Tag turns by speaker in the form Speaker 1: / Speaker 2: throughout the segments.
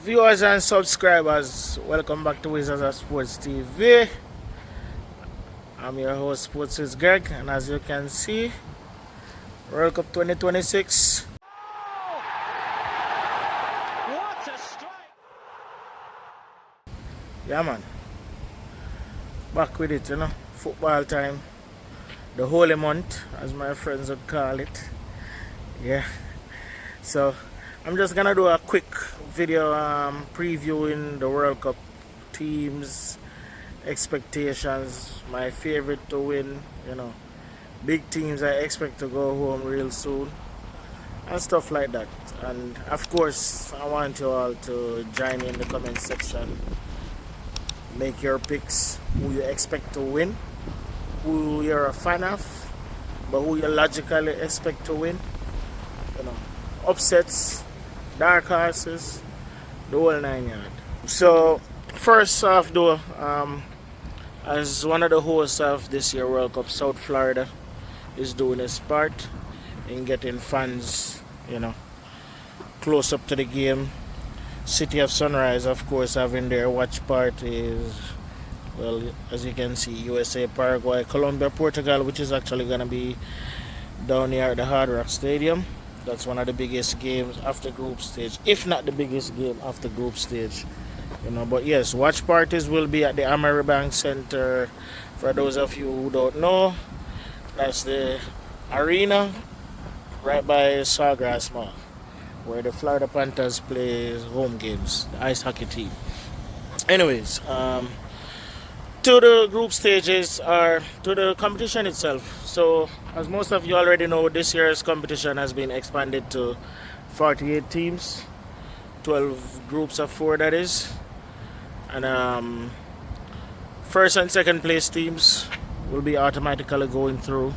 Speaker 1: Viewers and subscribers, welcome back to Wizards of Sports TV. I'm your host, Sports Greg, and as you can see, World Cup 2026.
Speaker 2: What a strike!
Speaker 1: Yeah, man. Back with it, football time. The holy month, as my friends would call it. Yeah. So, I'm just gonna do a quick video previewing the World Cup teams, expectations, my favorite to win, big teams I expect to go home real soon, and stuff like that. And of course, I want you all to join in the comment section. Make your picks, who you expect to win, who you're a fan of, but who you logically expect to win. Upsets, dark horses, the whole 9 yards. So, first off though, as one of the hosts of this year World Cup, South Florida is doing its part in getting fans, close up to the game. City of Sunrise, of course, having their watch parties. Well, as you can see, USA, Paraguay, Colombia, Portugal, which is actually going to be down here at the Hard Rock Stadium. That's one of the biggest games after group stage, if not the biggest game after group stage. But yes, watch parties will be at the Ameribank Center. For those of you who don't know, that's the arena right by Sawgrass Mall, where the Florida Panthers play home games, the ice hockey team. Anyways, to the group stages, or to the competition itself. So, as most of you already know, this year's competition has been expanded to 48 teams, 12 groups of 4 that is. And first and second place teams will be automatically going through.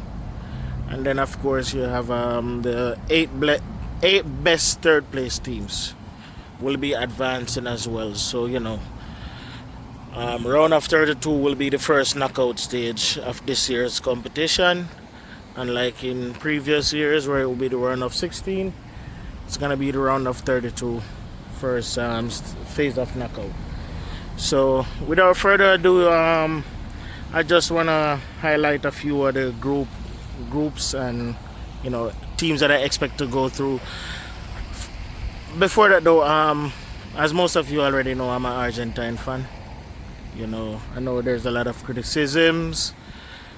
Speaker 1: And then of course you have the 8 best third place teams will be advancing as well. So round of 32 will be the first knockout stage of this year's competition. Unlike in previous years where it will be the round of 16, it's going to be the round of 32 first phase of knockout. So without further ado, I just want to highlight a few of the groups and teams that I expect to go through. Before that though, as most of you already know, I'm an Argentine fan. I know there's a lot of criticisms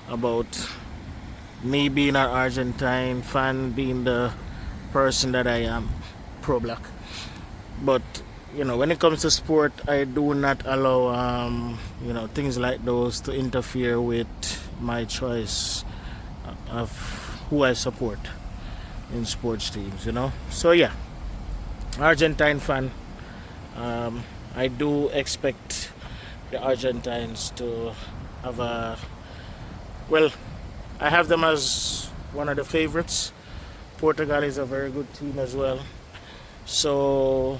Speaker 1: about me being an Argentine fan, being the person that I am, pro-black. But when it comes to sport, I do not allow things like those to interfere with my choice of who I support in sports teams. So yeah, Argentine fan. I do expect the Argentines to have I have them as one of the favorites. Portugal is a very good team as well. So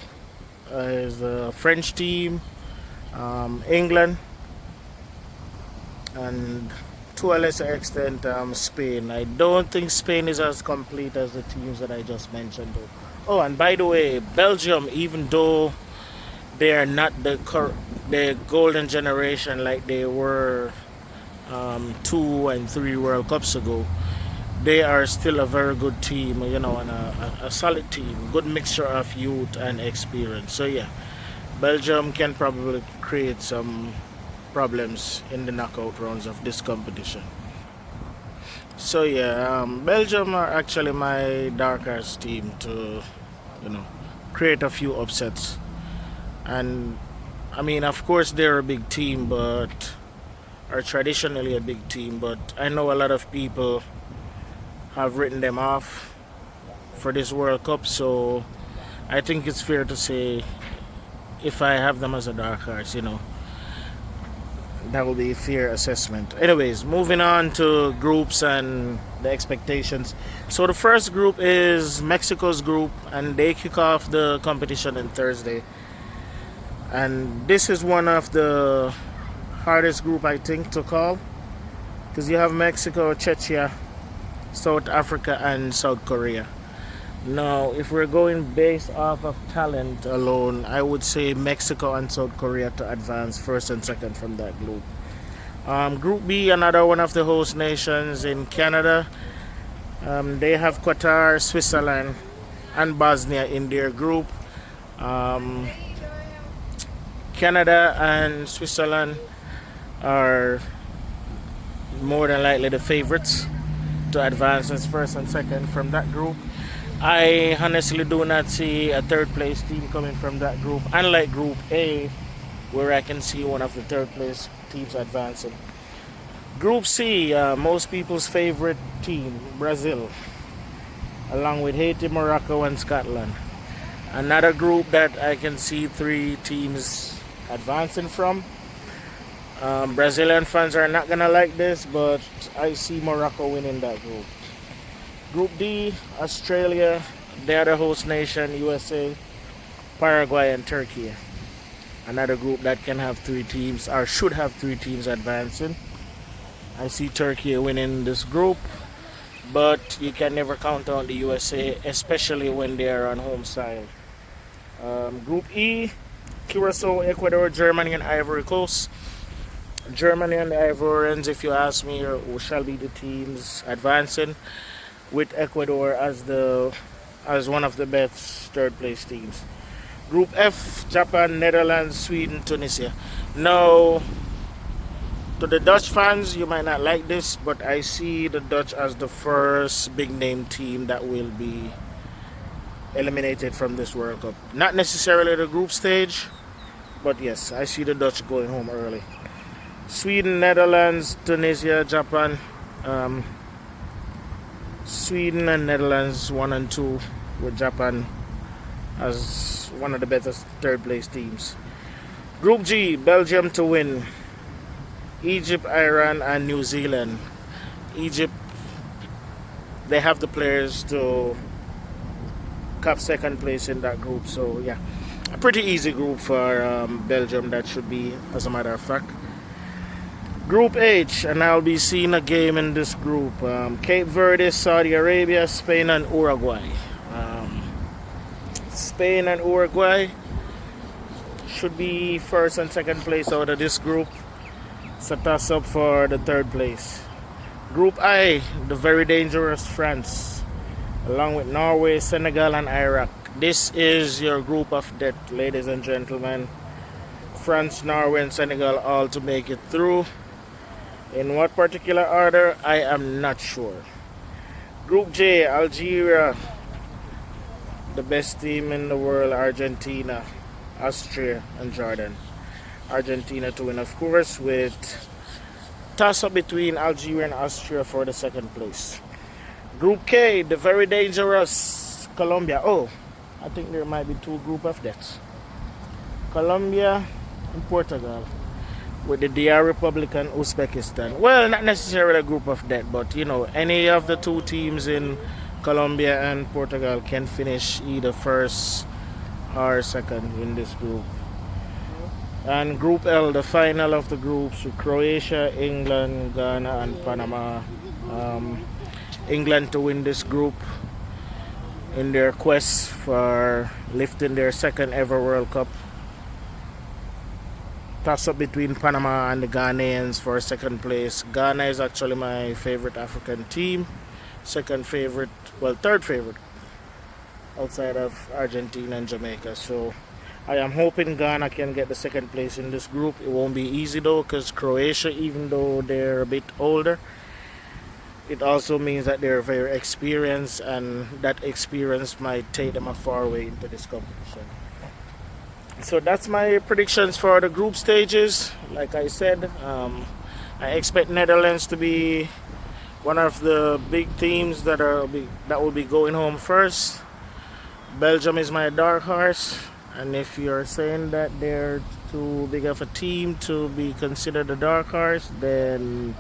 Speaker 1: is the French team, England, and to a lesser extent Spain. I don't think Spain is as complete as the teams that I just mentioned though. Oh, and by the way, Belgium, even though they are not the golden generation like they were 2 and 3 World Cups ago, they are still a very good team, and a solid team, good mixture of youth and experience. So yeah, Belgium can probably create some problems in the knockout rounds of this competition. So yeah, Belgium are actually my dark horse team to create a few upsets. And I mean, of course they're a big team, but are traditionally a big team, but I know a lot of people have written them off for this World Cup, so I think it's fair to say if I have them as a dark horse, that will be a fair assessment. Anyways, moving on to groups and the expectations. So the first group is Mexico's group, and they kick off the competition on Thursday. And this is one of the hardest group I think to call, because you have Mexico, Czechia, South Africa and South Korea. Now, if we're going based off of talent alone, I would say Mexico and South Korea to advance first and second from that group. Group B, another one of the host nations in Canada. They have Qatar, Switzerland, and Bosnia in their group. Um, Canada and Switzerland are more than likely the favorites to advance as first and second from that group. I honestly do not see a third place team coming from that group, unlike Group A, where I can see one of the third place teams advancing. Group C, most people's favorite team, Brazil, along with Haiti, Morocco, and Scotland. Another group that I can see three teams advancing from. Brazilian fans are not gonna like this, but I see Morocco winning that group. Group D, Australia, the other host nation, USA, Paraguay, and Turkey. Another group that can have three teams, or should have three teams advancing. I see Turkey winning this group, but you can never count on the USA, especially when they are on home side. Group E, Curacao, Ecuador, Germany, and Ivory Coast. Germany and the Ivorians, if you ask me, shall be the teams advancing, with Ecuador as one of the best third place teams. Group F, Japan, Netherlands, Sweden, Tunisia. Now, to the Dutch fans, you might not like this, but I see the Dutch as the first big name team that will be eliminated from this World Cup. Not necessarily the group stage, but yes, I see the Dutch going home early. Sweden, Netherlands, Tunisia, Japan. Sweden and Netherlands 1 and 2, with Japan as one of the better third place teams. Group G, Belgium to win. Egypt, Iran, and New Zealand. Egypt, they have the players to cap second place in that group, so yeah, a pretty easy group for Belgium, that should be, as a matter of fact. Group H, and I'll be seeing a game in this group. Cape Verde, Saudi Arabia, Spain, and Uruguay. Spain and Uruguay should be first and second place out of this group. It's a toss up for the third place. Group I, the very dangerous France, along with Norway, Senegal, and Iraq. This is your group of death, ladies and gentlemen. France, Norway, and Senegal all to make it through. In what particular order, I am not sure. Group J, Algeria, the best team in the world, Argentina, Austria, and Jordan. Argentina to win, of course, with toss-up between Algeria and Austria for the second place. Group K, the very dangerous Colombia. Oh, I think there might be two group of deaths. Colombia and Portugal, with the DR Republic and Uzbekistan. Well, not necessarily a group of death, but you know, any of the two teams in Colombia and Portugal can finish either first or second in this group. And Group L, the final of the groups, with Croatia, England, Ghana, and Panama. England to win this group in their quest for lifting their second ever World Cup. Toss up between Panama and the Ghanaians for second place. Ghana is actually my favorite African team. Second favorite, well, third favorite outside of Argentina and Jamaica. So I am hoping Ghana can get the second place in this group. It won't be easy though, because Croatia, even though they're a bit older, it also means that they're very experienced, and that experience might take them a far way into this competition. So that's my predictions for the group stages. Like I said, I expect Netherlands to be one of the big teams that will be going home first. Belgium is my dark horse, and if you're saying that they're too big of a team to be considered a dark horse, then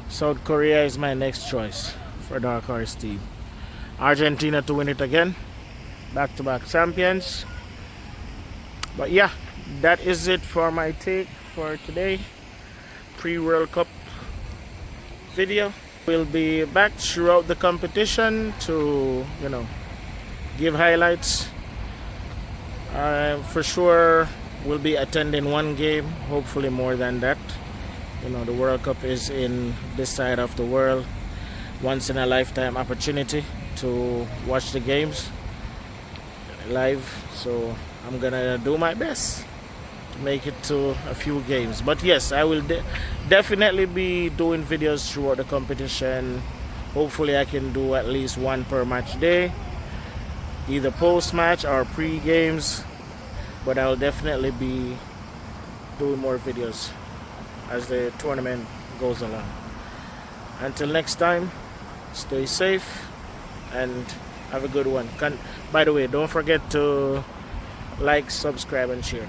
Speaker 1: South Korea is my next choice for dark horse team. Argentina to win it again, back-to-back champions. But yeah, that is it for my take for today. Pre-World Cup video. We'll be back throughout the competition to, give highlights. For sure will be attending one game, hopefully more than that. You know, the World Cup is in this side of the world. Once in a lifetime opportunity to watch the games live. So I'm gonna do my best to make it to a few games. But yes, I will definitely be doing videos throughout the competition. Hopefully I can do at least one per match day, either post-match or pre-games. But I'll definitely be doing more videos as the tournament goes along. Until next time, stay safe and have a good one. By the way, don't forget to like, subscribe and share.